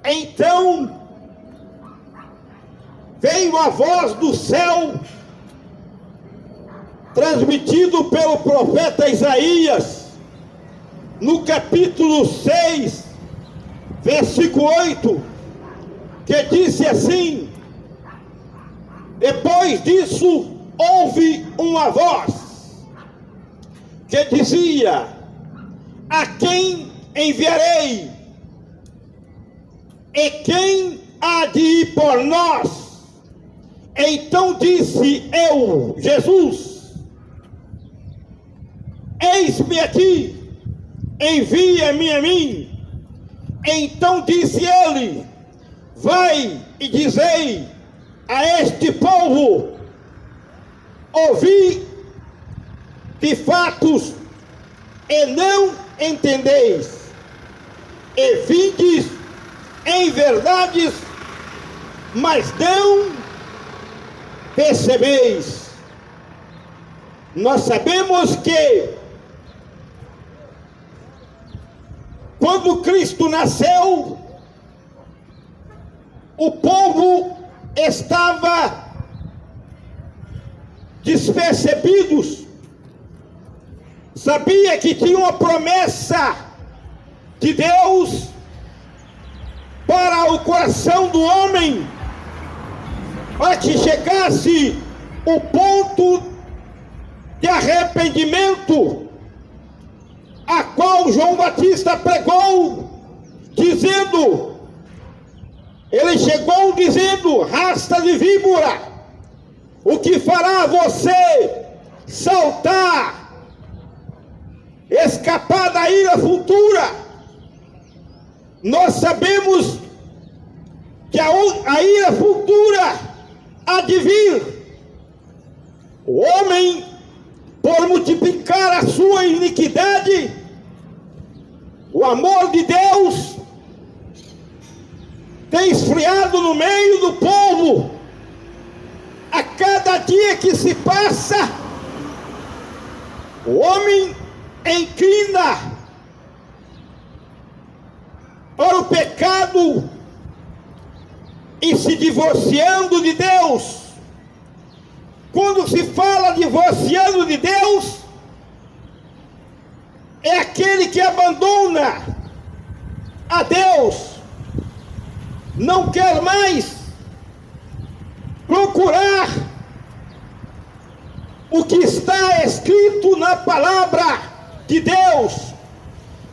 Então veio a voz do céu, transmitido pelo profeta Isaías, no capítulo 6, versículo 8, que disse assim: depois disso houve uma voz que dizia: a quem enviarei? E quem há de ir por nós? Então disse eu, Jesus: eis-me aqui, envia-me a mim. Então disse ele: vai e dizei a este povo: ouvi de fatos e não entendeis, e vindes em verdades, mas não percebeis. Nós sabemos que quando Cristo nasceu, o povo estava despercebidos, sabia que tinha uma promessa de Deus para o coração do homem, para que chegasse o ponto de arrependimento, a qual João Batista pregou, dizendo, ele chegou dizendo: raça de víbora, o que fará você saltar, escapar da ira futura? Nós sabemos que a ira futura há de vir. O homem, por multiplicar a sua iniquidade, o amor de Deus tem esfriado no meio do povo. A cada dia que se passa, o homem inclina para o pecado e se divorciando de Deus. Quando se fala divorciando de Deus, é aquele que abandona a Deus, não quer mais procurar o que está escrito na palavra de Deus,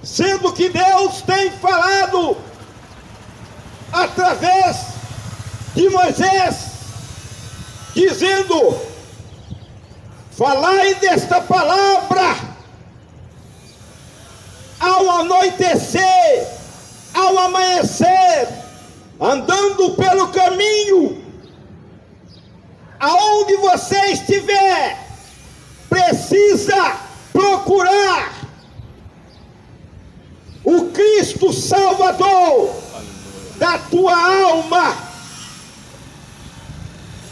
sendo que Deus tem falado através de Moisés, dizendo: falai desta palavra ao anoitecer, ao amanhecer, andando pelo caminho, aonde você estiver, precisa procurar o Cristo Salvador da tua alma.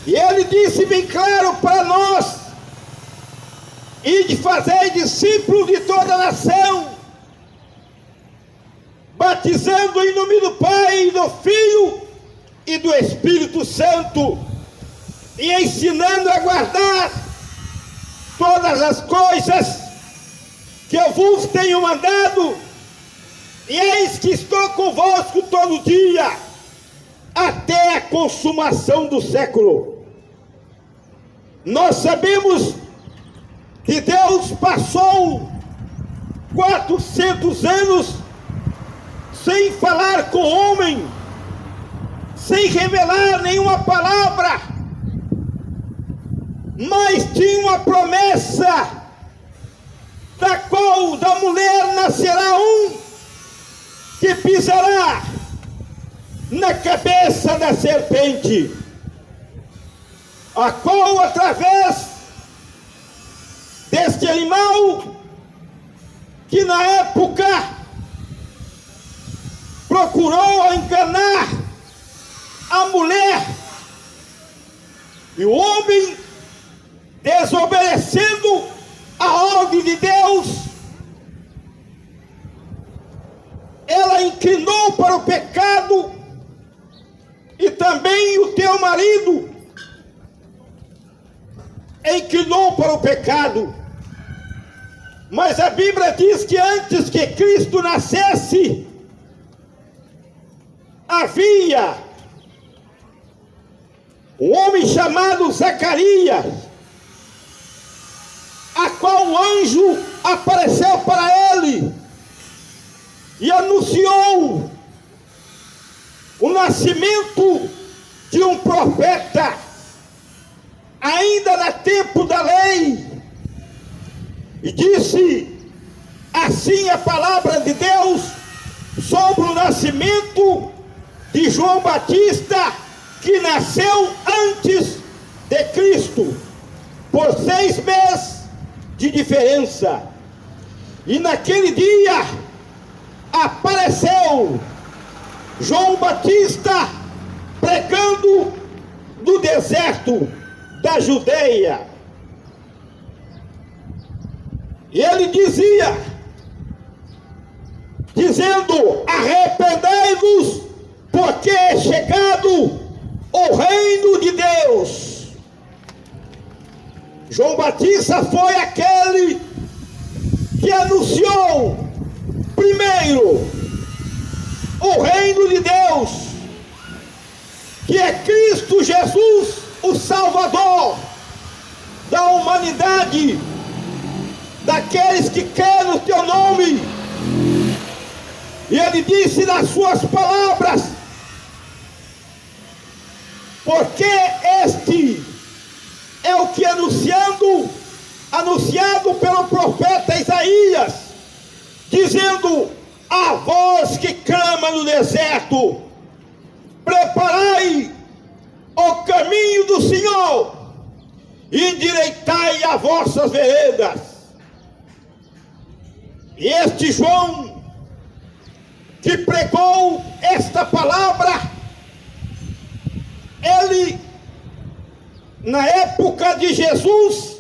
E ele disse bem claro para nós: e de fazer discípulos de toda a nação, batizando em nome do Pai, e do Filho e do Espírito Santo, e ensinando a guardar todas as coisas que eu vos tenho mandado, e eis que estou convosco todo dia, até a consumação do século. Nós sabemos que Deus passou 400 anos sem falar com o homem, sem revelar nenhuma palavra, mas tinha uma promessa, da qual da mulher nascerá um que pisará na cabeça da serpente, a qual através deste animal, que na época procurou enganar a mulher, e o homem, desobedecendo a ordem de Deus, ela inclinou para o pecado morreu para o pecado. Mas a Bíblia diz que antes que Cristo nascesse, havia um homem chamado Zacarias, a qual o anjo apareceu para ele e anunciou o nascimento de um profeta, ainda no tempo da lei, e disse assim a palavra de Deus sobre o nascimento de João Batista, que nasceu antes de Cristo, por 6 meses de diferença. E naquele dia apareceu João Batista pregando no deserto da Judeia. E ele dizendo: arrependei-vos, porque é chegado o reino de Deus. João Batista foi aquele que anunciou primeiro o reino de Deus, que é Cristo Jesus, o Salvador da humanidade, daqueles que creem no teu nome. E ele disse nas suas palavras: porque este é o que anunciado pelo profeta Isaías, dizendo: a voz que clama no deserto, preparai o caminho do Senhor, e endireitai as vossas veredas. E este João, que pregou esta palavra, ele, na época de Jesus,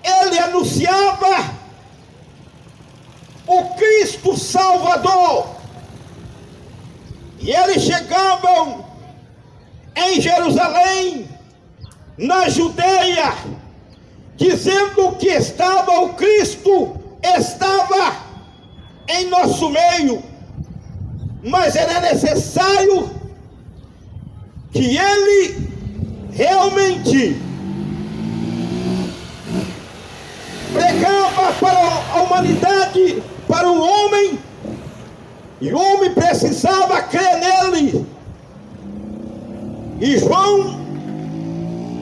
ele anunciava o Cristo Salvador. E eles chegavam em Jerusalém, na Judeia, dizendo que o Cristo estava em nosso meio, mas era necessário que ele realmente pregava para a humanidade, para o homem, e o homem precisava crer nele. E João,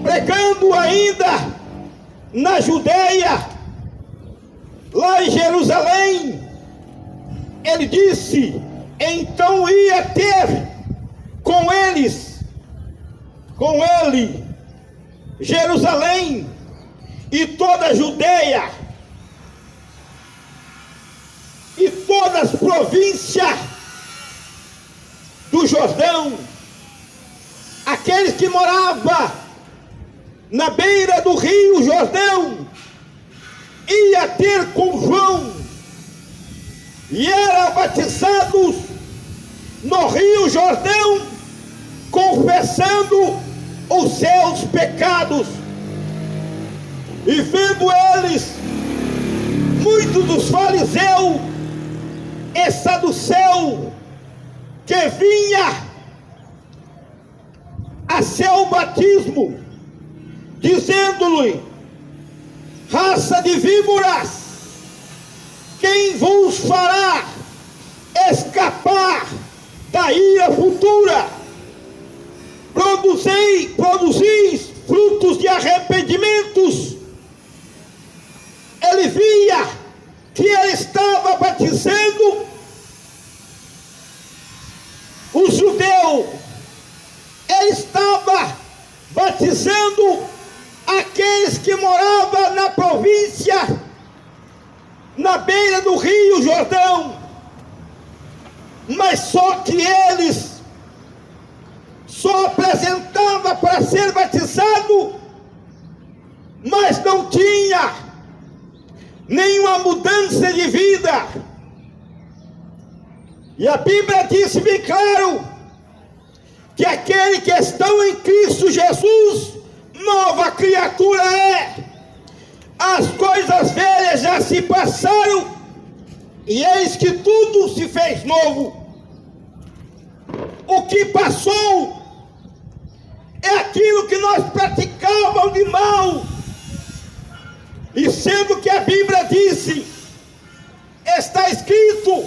pregando ainda na Judeia, lá em Jerusalém, ele disse: então ia ter com ele, Jerusalém e toda a Judeia e todas as províncias do Jordão, aqueles que moravam na beira do rio Jordão, ia ter com João e eram batizados no rio Jordão, confessando os seus pecados. E vendo eles, muitos dos fariseus e saduceus, que vinha a seu batismo, dizendo-lhe: raça de víboras, quem vos fará escapar da ira futura? Produzis frutos de arrependimentos. Ele via que ele estava batizando os judeus, ele estava batizando aqueles que moravam na província, na beira do rio Jordão, mas só que eles só apresentavam para ser batizado, mas não tinha nenhuma mudança de vida. E a Bíblia disse bem claro que aquele que estão em Cristo Jesus, nova criatura é. As coisas velhas já se passaram, e eis que tudo se fez novo. O que passou é aquilo que nós praticávamos de mal. E sendo que a Bíblia disse, está escrito,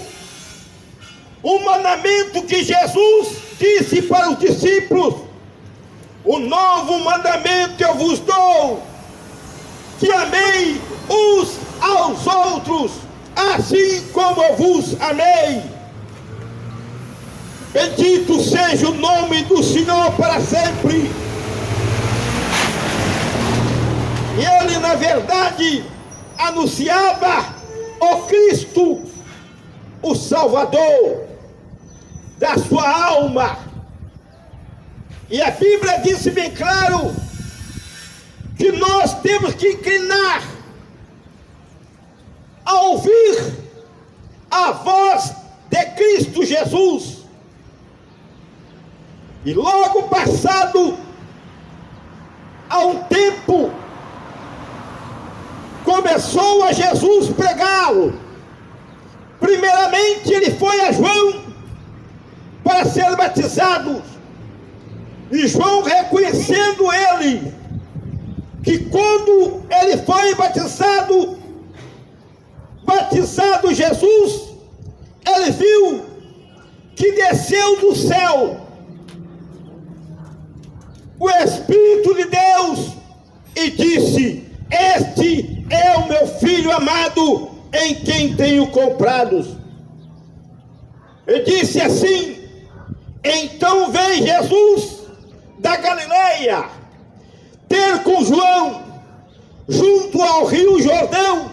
o mandamento que Jesus disse para os discípulos: o novo mandamento eu vos dou, que amei uns aos outros, assim como eu vos amei. Bendito seja o nome do Senhor para sempre. E ele, na verdade, anunciava o Cristo, o Salvador da sua alma. E a Bíblia disse bem claro que nós temos que inclinar a ouvir a voz de Cristo Jesus. E logo passado há um tempo, começou a Jesus pregá-lo. Primeiramente ele foi a João para ser batizado. E João, reconhecendo ele, que quando ele foi batizado Jesus, ele viu que desceu do céu o Espírito de Deus e disse: este é o meu filho amado, em quem tenho comprados. Ele disse assim: então veio Jesus da Galileia ter com João junto ao rio Jordão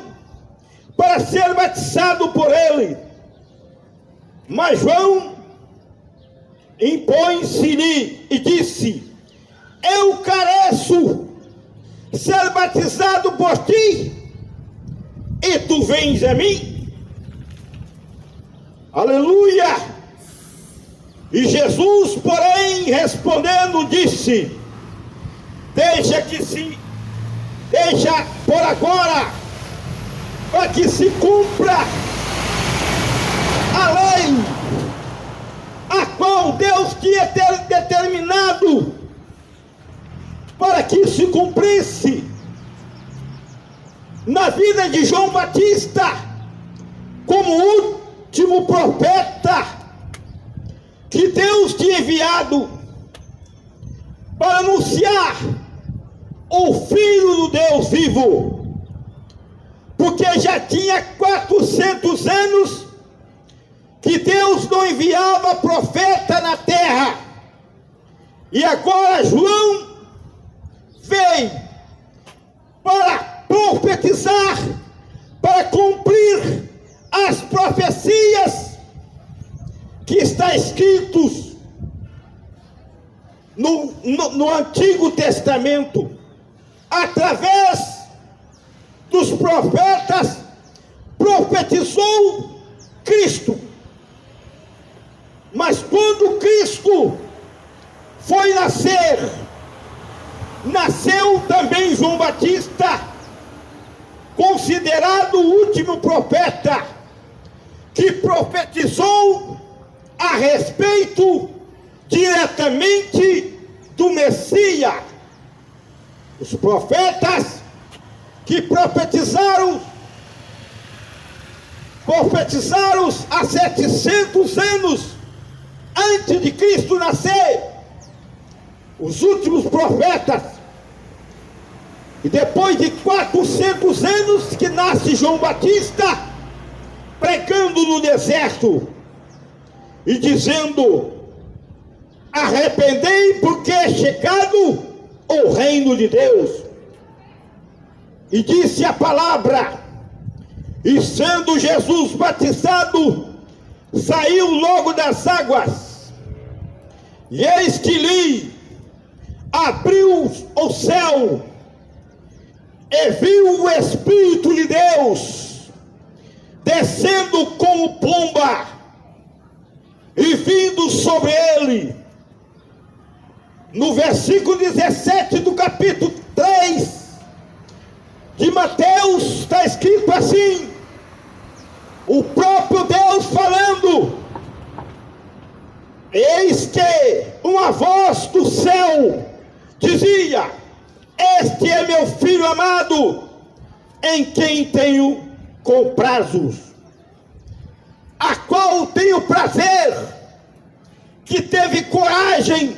para ser batizado por ele. Mas João impõe-se-lhe e disse: eu careço ser batizado por ti, e tu vens a mim? Aleluia! E Jesus, porém, respondendo, disse: deixa por agora, para que se cumpra a lei, a qual Deus tinha determinado para que se cumprisse na vida de João Batista, como último profeta que Deus tinha enviado para anunciar o Filho do Deus vivo, porque já tinha 400 anos que Deus não enviava profeta na terra, e agora João veio para profetizar, para cumprir as profecias que está escritos no Antigo Testamento, através dos profetas, profetizou Cristo. Mas quando Cristo foi nascer, nasceu também João Batista, considerado o último profeta, que profetizou a respeito diretamente do Messias. Os profetas que profetizaram há 700 anos antes de Cristo nascer, os últimos profetas. E depois de 400 anos que nasce João Batista, pregando no deserto e dizendo: arrependei, porque é chegado o reino de Deus. E disse a palavra, e sendo Jesus batizado, saiu logo das águas, e eis que lhe abriu o céu, e viu o Espírito de Deus descendo como pomba e vindo sobre ele. no versículo 17 do capítulo 3 de Mateus, está escrito assim: o próprio Deus falando: eis que uma voz do céu dizia: este é meu filho amado, em quem tenho comprazos, a qual tenho prazer, que teve coragem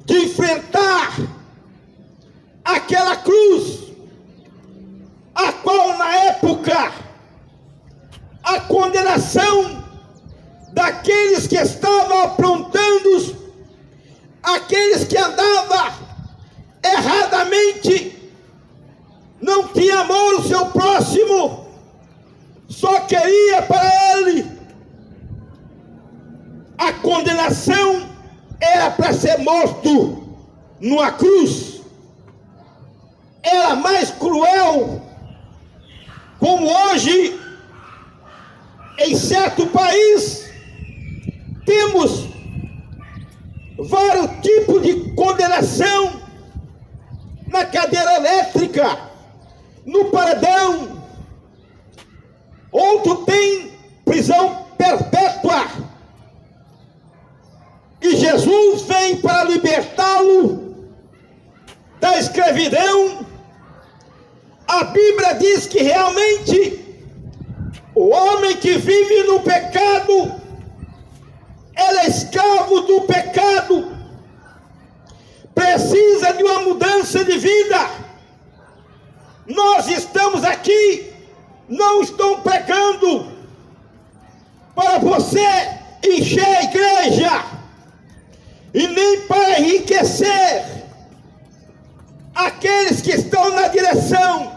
de enfrentar aquela cruz, a qual na época a condenação daqueles que estavam aprontando, aqueles que andavam erradamente, não tinha amor ao seu próximo, só queria para ele. A condenação era para ser morto numa cruz. Era mais cruel, como hoje em certo país temos vários tipos de condenação: na cadeira elétrica, no paredão, outro tem prisão perpétua, e Jesus vem para libertá-lo da escravidão. A Bíblia diz que realmente o homem que vive no pecado, ele é escravo do pecado, precisa de uma mudança de vida. Nós estamos aqui, não estou pregando para você encher a igreja e nem para enriquecer aqueles que estão na direção,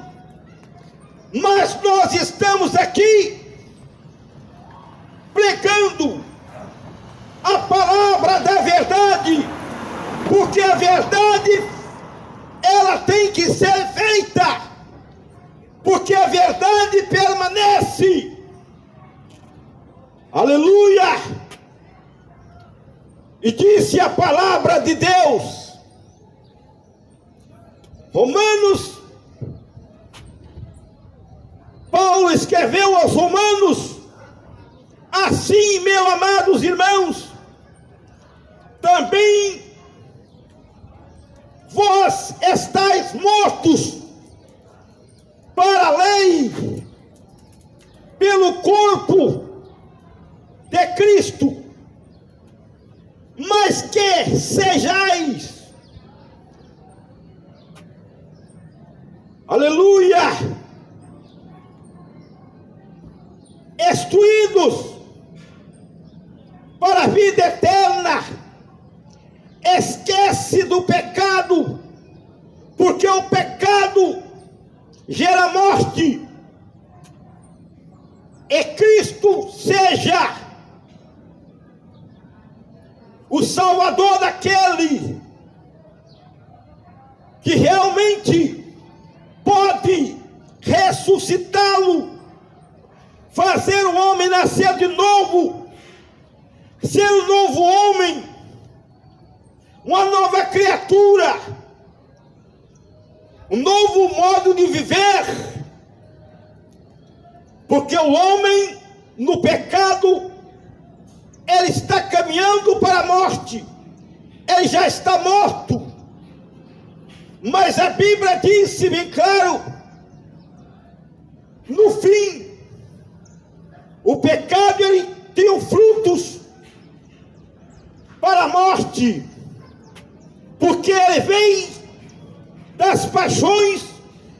mas nós estamos aqui pregando a palavra da verdade, porque a verdade ela tem que ser feita, porque a verdade permanece. Aleluia! E disse a palavra de Deus, Romanos, Paulo escreveu aos Romanos: assim, meus amados irmãos, também vós estáis mortos para a lei, pelo corpo de Cristo, mas que sejais, aleluia, instruídos para a vida eterna. Esquece do pecado, porque o pecado gera morte, e Cristo seja o Salvador daquele que realmente pode ressuscitá-lo, fazer o homem nascer de novo, ser um novo homem, uma nova criatura, um novo modo de viver, porque o homem no pecado, ele está caminhando para a morte, ele já está morto. Mas a Bíblia disse bem claro: no fim, o pecado ele tem frutos para a morte, porque ele vem das paixões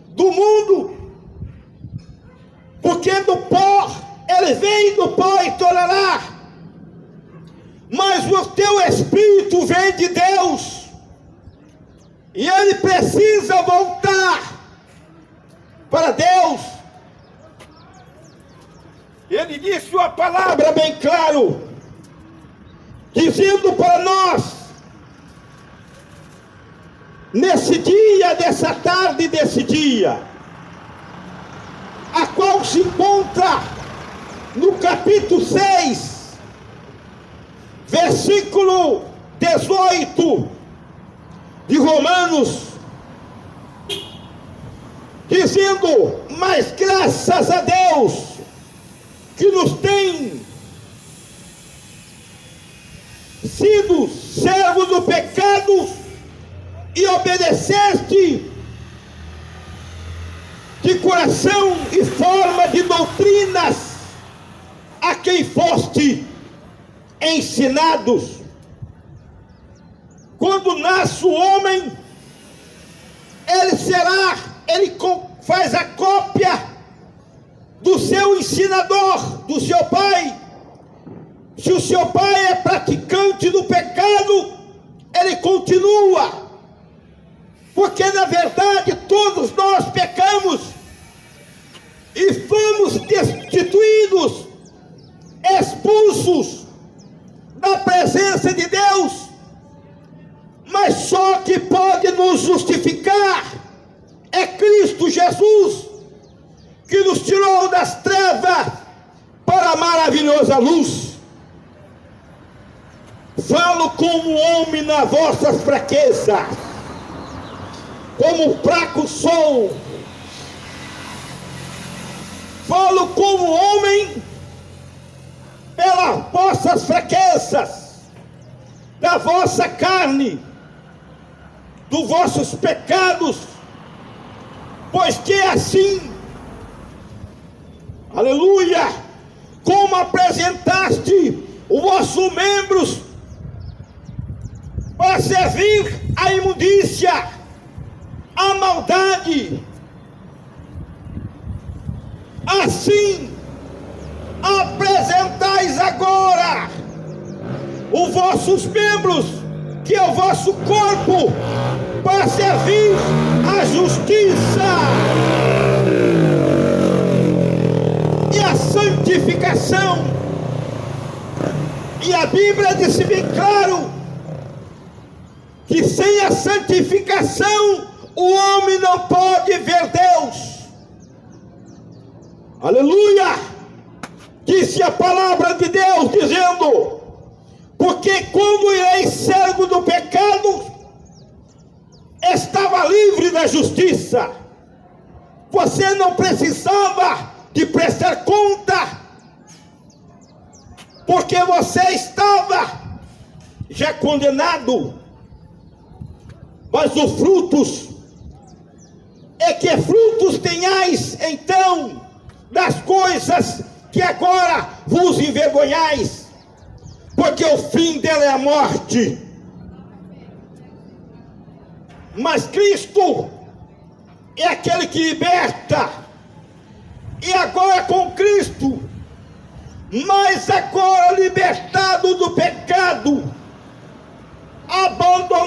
do mundo, porque do pó, ele vem do pó e tornará, mas o teu espírito vem de Deus, e ele precisa voltar para Deus. Ele disse uma palavra bem claro, dizendo para nós, nesse dia, dessa tarde, desse dia, a qual se encontra no capítulo 6, versículo 18, de Romanos, dizendo: mas graças a Deus que nos tem sido servos do pecado e obedeceste de coração e forma de doutrinas a quem foste ensinados. Quando nasce o homem, ele faz a cópia do seu ensinador, do seu pai. Se o seu pai é praticante do pecado, ele continua, porque na verdade todos nós pecamos e fomos destituídos, expulsos da presença de Deus. Mas só que pode nos justificar é Cristo Jesus, que nos tirou das trevas para a maravilhosa luz. Falo como homem nas vossas fraquezas, como fraco sou. Falo como homem pelas vossas fraquezas, da vossa carne, dos vossos pecados, pois que é assim, aleluia, como apresentaste os vossos membros para servir a imundícia, a maldade, assim apresentais agora os vossos membros, que é o vosso corpo, para servir a justiça e a santificação. E a Bíblia disse bem claro que sem a santificação o homem não pode ver Deus. Aleluia! Disse a palavra de Deus, dizendo: porque quando erais servo do pecado, estava livre da justiça. Você não precisava de prestar conta, porque você estava já condenado. Mas os frutos, é que frutos tenhais então das coisas que agora vos envergonhais, porque o fim dela é a morte. Mas Cristo é aquele que liberta, e agora com Cristo, mas agora libertado do pecado, abandonado